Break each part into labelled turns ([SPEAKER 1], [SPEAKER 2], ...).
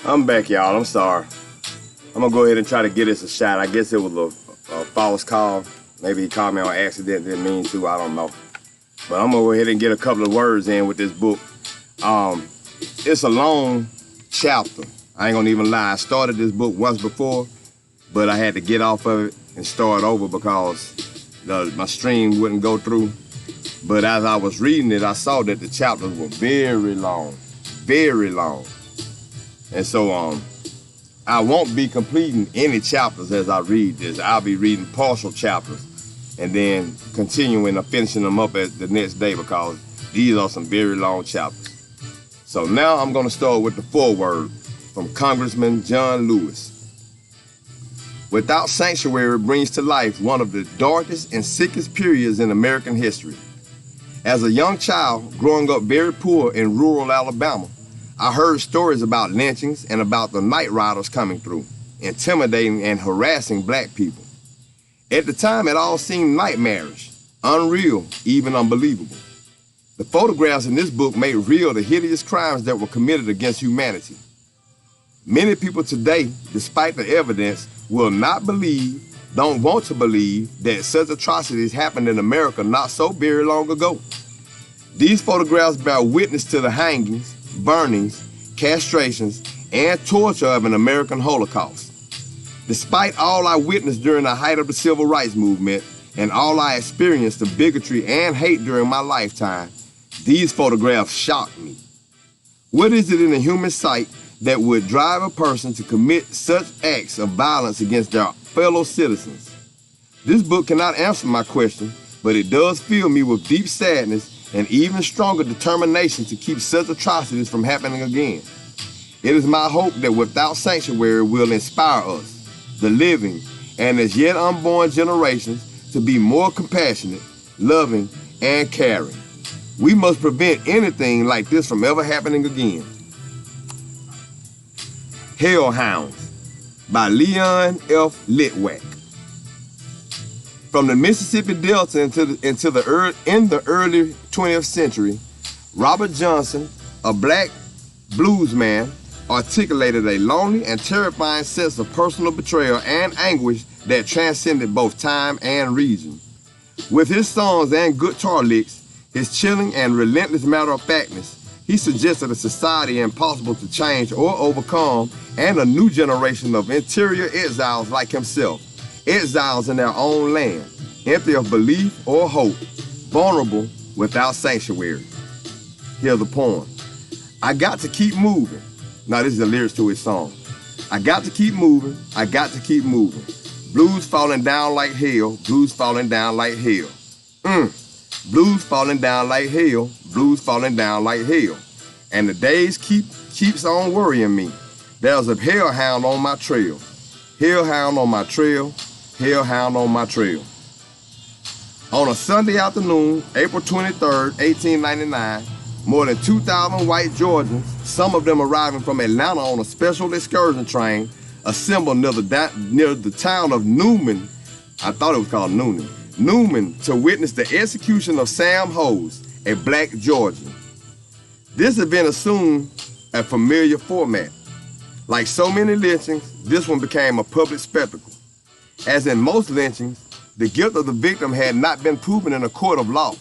[SPEAKER 1] I'm back, y'all. I'm sorry. I'm gonna go ahead and try to get this a shot. I guess it was a false call. Maybe he called me on accident, didn't mean to, I don't know. But I'm gonna go ahead and get a couple of words in with this book. It's a long chapter. I ain't gonna even lie. I started this book once before, but I had to get off of it and start over because my stream wouldn't go through. But as I was reading it, I saw that the chapters were very long, very long. And so I won't be completing any chapters as I read this. I'll be reading partial chapters and then continuing or finishing them up at the next day because these are some very long chapters. So now I'm gonna start with the foreword from Congressman John Lewis. Without sanctuary brings to life one of the darkest and sickest periods in American history. As a young child growing up very poor in rural Alabama, I heard stories about lynchings and about the night riders coming through, intimidating and harassing black people. At the time, it all seemed nightmarish, unreal, even unbelievable. The photographs in this book made real the hideous crimes that were committed against humanity. Many people today, despite the evidence, will not believe, don't want to believe that such atrocities happened in America not so very long ago. These photographs bear witness to the hangings, burnings, castrations, and torture of an American Holocaust. Despite all I witnessed during the height of the Civil Rights Movement and all I experienced of bigotry and hate during my lifetime, these photographs shocked me. What is it in the human sight that would drive a person to commit such acts of violence against their fellow citizens? This book cannot answer my question, but it does fill me with deep sadness and even stronger determination to keep such atrocities from happening again. It is my hope that Without Sanctuary will inspire us, the living and as yet unborn generations, to be more compassionate, loving, and caring. We must prevent anything like this from ever happening again. Hellhounds by Leon F. Litwack. From the Mississippi Delta in the early 20th century, Robert Johnson, a black bluesman, articulated a lonely and terrifying sense of personal betrayal and anguish that transcended both time and region. With his songs and guitar licks, his chilling and relentless matter-of-factness, he suggested a society impossible to change or overcome and a new generation of interior exiles like himself. Exiles in their own land, empty of belief or hope, vulnerable without sanctuary. Here's the poem. I got to keep moving. Now this is the lyrics to his song. I got to keep moving, I got to keep moving. Blues falling down like hell, blues falling down like hell. Blues falling down like hell, blues falling down like hell. And the days keeps on worrying me. There's a hellhound on my trail. Hellhound on my trail. Hellhound on my trail. On a Sunday afternoon, April 23rd, 1899, more than 2,000 white Georgians, some of them arriving from Atlanta on a special excursion train, assembled near the town of Newman. I thought it was called Newman, to witness the execution of Sam Hose, a black Georgian. This event assumed a familiar format. Like so many lynchings, this one became a public spectacle. As in most lynchings, the guilt of the victim had not been proven in a court of law.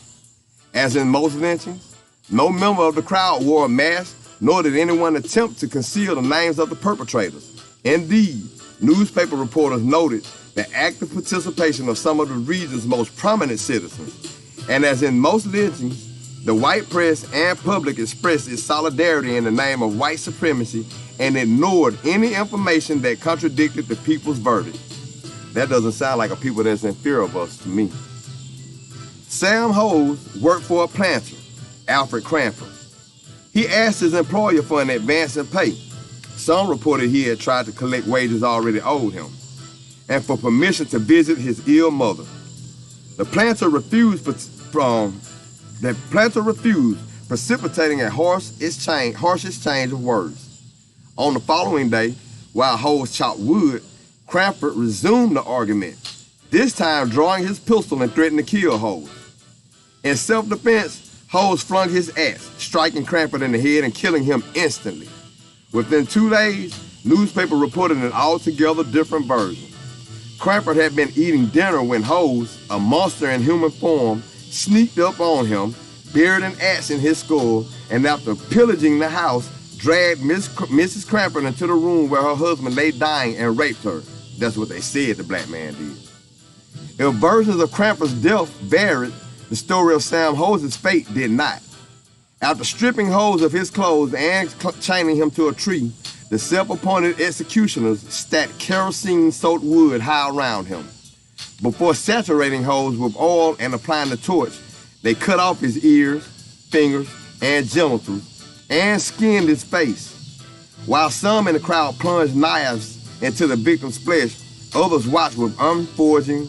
[SPEAKER 1] As in most lynchings, no member of the crowd wore a mask, nor did anyone attempt to conceal the names of the perpetrators. Indeed, newspaper reporters noted the active participation of some of the region's most prominent citizens. And as in most lynchings, the white press and public expressed its solidarity in the name of white supremacy and ignored any information that contradicted the people's verdict. That doesn't sound like a people that's in fear of us to me. Sam Hose worked for a planter, Alfred Cranford. He asked his employer for an advance in pay. Some reported he had tried to collect wages already owed him, and for permission to visit his ill mother. The planter refused, precipitating a harsh exchange of words. On the following day, while Hose chopped wood, Cranford resumed the argument, this time drawing his pistol and threatened to kill Hose. In self-defense, Holmes flung his axe, striking Cranford in the head and killing him instantly. Within 2 days, newspaper reported an altogether different version. Cranford had been eating dinner when Holmes, a monster in human form, sneaked up on him, buried an axe in his skull, and after pillaging the house, dragged Mrs. Cranford into the room where her husband lay dying and raped her. That's what they said the black man did. If versions of Cranford's death varied, the story of Sam Holmes' fate did not. After stripping Holmes of his clothes and chaining him to a tree, the self-appointed executioners stacked kerosene-soaked wood high around him. Before saturating Holmes with oil and applying the torch, they cut off his ears, fingers, and genitals, and skinned his face. While some in the crowd plunged knives into the victim's flesh, others watched with unfeeling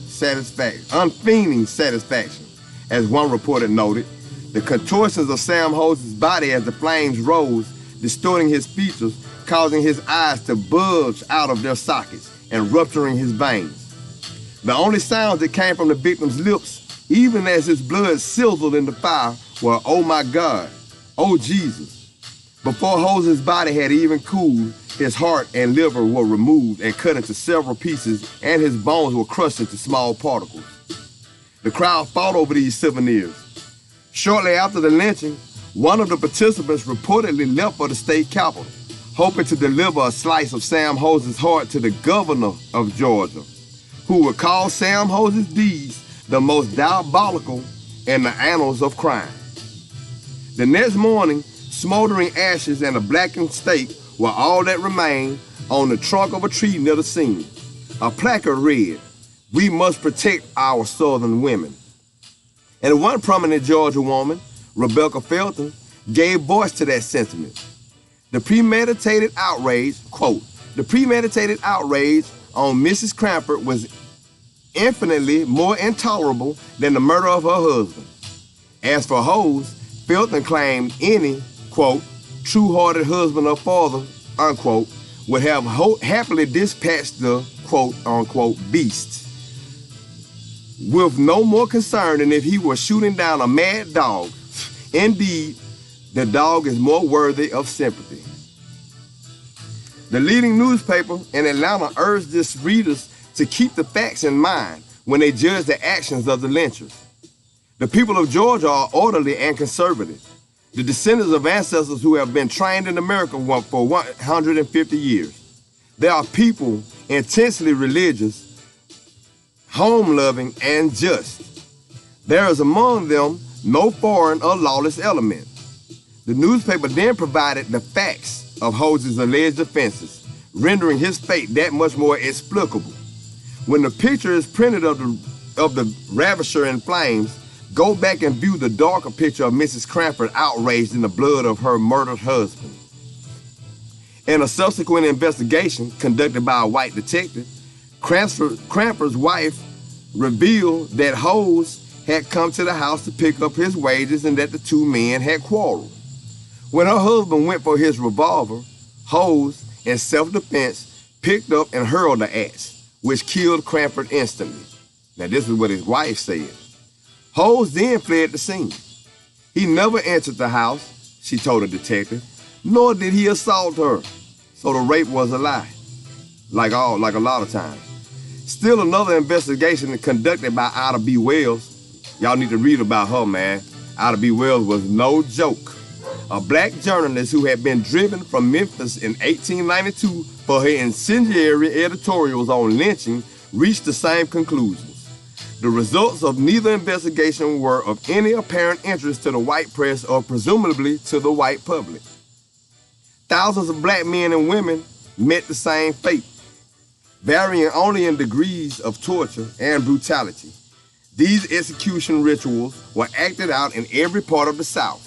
[SPEAKER 1] satisfaction. As one reporter noted, the contortions of Sam Holmes' body as the flames rose, distorting his features, causing his eyes to bulge out of their sockets and rupturing his veins. The only sounds that came from the victim's lips, even as his blood sizzled in the fire, were, "Oh my God, oh Jesus." Before Holmes' body had even cooled, his heart and liver were removed and cut into several pieces, and his bones were crushed into small particles. The crowd fought over these souvenirs. Shortly after the lynching, one of the participants reportedly left for the state capitol, hoping to deliver a slice of Sam Holmes' heart to the governor of Georgia, who would call Sam Holmes' deeds the most diabolical in the annals of crime. The next morning, smoldering ashes and a blackened stake were all that remained on the trunk of a tree near the scene. A placard read, "We must protect our Southern women." And one prominent Georgia woman, Rebecca Felton, gave voice to that sentiment. The premeditated outrage, quote, "The premeditated outrage on Mrs. Cranford was infinitely more intolerable than the murder of her husband." As for Holmes, Felton claimed any, quote, "true-hearted husband or father," unquote, would have happily dispatched the, quote, unquote, "beast with no more concern than if he were shooting down a mad dog. Indeed, the dog is more worthy of sympathy." The leading newspaper in Atlanta urged its readers to keep the facts in mind when they judge the actions of the lynchers. The people of Georgia are orderly and conservative, the descendants of ancestors who have been trained in America for 150 years. They are people intensely religious, home-loving, and just. There is among them no foreign or lawless element. The newspaper then provided the facts of Holmes' alleged offenses, rendering his fate that much more explicable. When the picture is printed of the ravisher in flames, go back and view the darker picture of Mrs. Cranford outraged in the blood of her murdered husband. In a subsequent investigation conducted by a white detective, Cranford's wife revealed that Holmes had come to the house to pick up his wages and that the two men had quarreled. When her husband went for his revolver, Holmes, in self-defense, picked up and hurled the axe, which killed Cranford instantly. Now, this is what his wife said. Holmes then fled the scene. He never entered the house, she told the detective, nor did he assault her. So the rape was a lie, like a lot of times. Still another investigation conducted by Ida B. Wells. Y'all need to read about her, man. Ida B. Wells was no joke. A black journalist who had been driven from Memphis in 1892 for her incendiary editorials on lynching reached the same conclusions. The results of neither investigation were of any apparent interest to the white press or presumably to the white public. Thousands of black men and women met the same fate, varying only in degrees of torture and brutality. These execution rituals were acted out in every part of the South,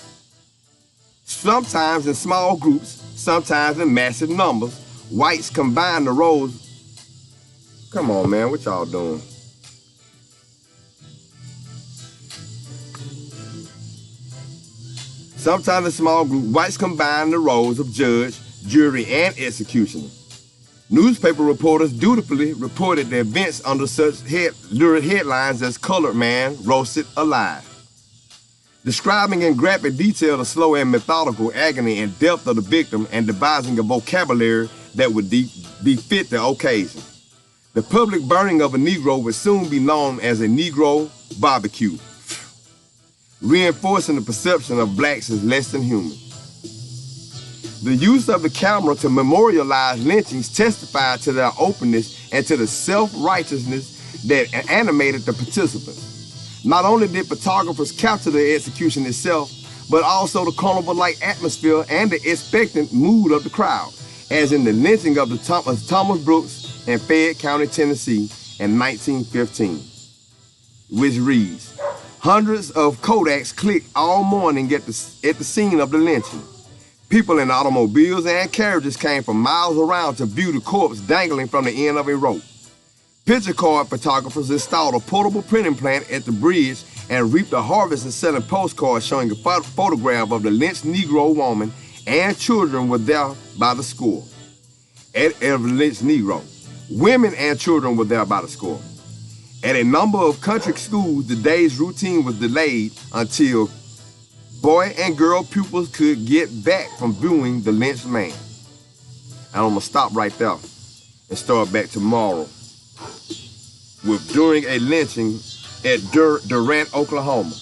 [SPEAKER 1] sometimes in small groups, sometimes in massive numbers. Whites combined the roles. Come on, man, what y'all doing? Sometimes in small groups, whites combined the roles of judge, jury, and executioner. Newspaper reporters dutifully reported the events under such lurid headlines as "Colored Man Roasted Alive." describing in graphic detail the slow and methodical agony and death of the victim and devising a vocabulary that would befit the occasion. The public burning of a Negro would soon be known as a Negro barbecue, reinforcing the perception of blacks as less than human. The use of the camera to memorialize lynchings testified to their openness and to the self-righteousness that animated the participants. Not only did photographers capture the execution itself, but also the carnival-like atmosphere and the expectant mood of the crowd, as in the lynching of the Thomas Brooks in Fayette County, Tennessee in 1915, which reads, "Hundreds of Kodaks clicked all morning at the scene of the lynching. People in automobiles and carriages came from miles around to view the corpse dangling from the end of a rope. Picture card photographers installed a portable printing plant at the bridge and reaped a harvest of selling postcards showing a photograph of the lynched Negro woman and children were there by the score. At every lynched Negro, women and children were there by the score. At a number of country schools, the day's routine was delayed until boy and girl pupils could get back from viewing the lynched man." And I'm gonna stop right there and start back tomorrow with during a lynching at Durant, Oklahoma.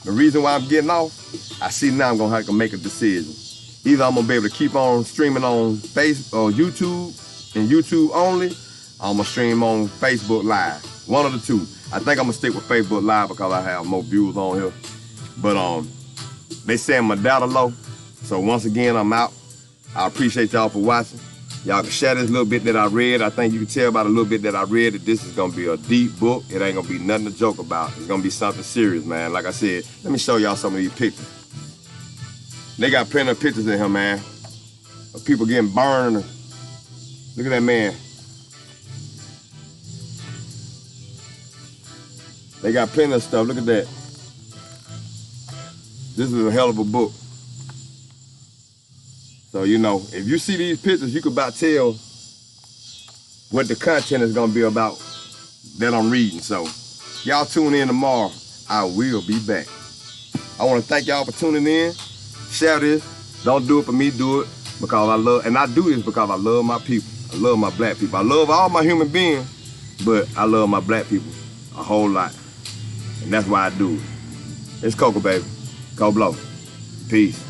[SPEAKER 1] The reason why I'm getting off, I see now I'm gonna have to make a decision. Either I'm gonna be able to keep on streaming on Facebook or YouTube and YouTube only, or I'm gonna stream on Facebook Live. One of the two. I think I'm gonna stick with Facebook Live because I have more views on here. But they saying my data low. So once again, I'm out. I appreciate y'all for watching. Y'all can share this little bit that I read. I think you can tell by the little bit that I read that this is gonna be a deep book. It ain't gonna be nothing to joke about. It's gonna be something serious, man. Like I said, let me show y'all some of these pictures. They got plenty of pictures in here, man, of people getting burned. Look at that man. They got plenty of stuff. Look at that. This is a hell of a book. So, you know, if you see these pictures, you can about tell what the content is going to be about that I'm reading. So, y'all tune in tomorrow. I will be back. I want to thank y'all for tuning in. Share this. Don't do it for me. Do it because I love, and I do this because I love my people. I love my black people. I love all my human beings, but I love my black people a whole lot. And that's why I do it. It's Coco, baby. Coblow. Peace.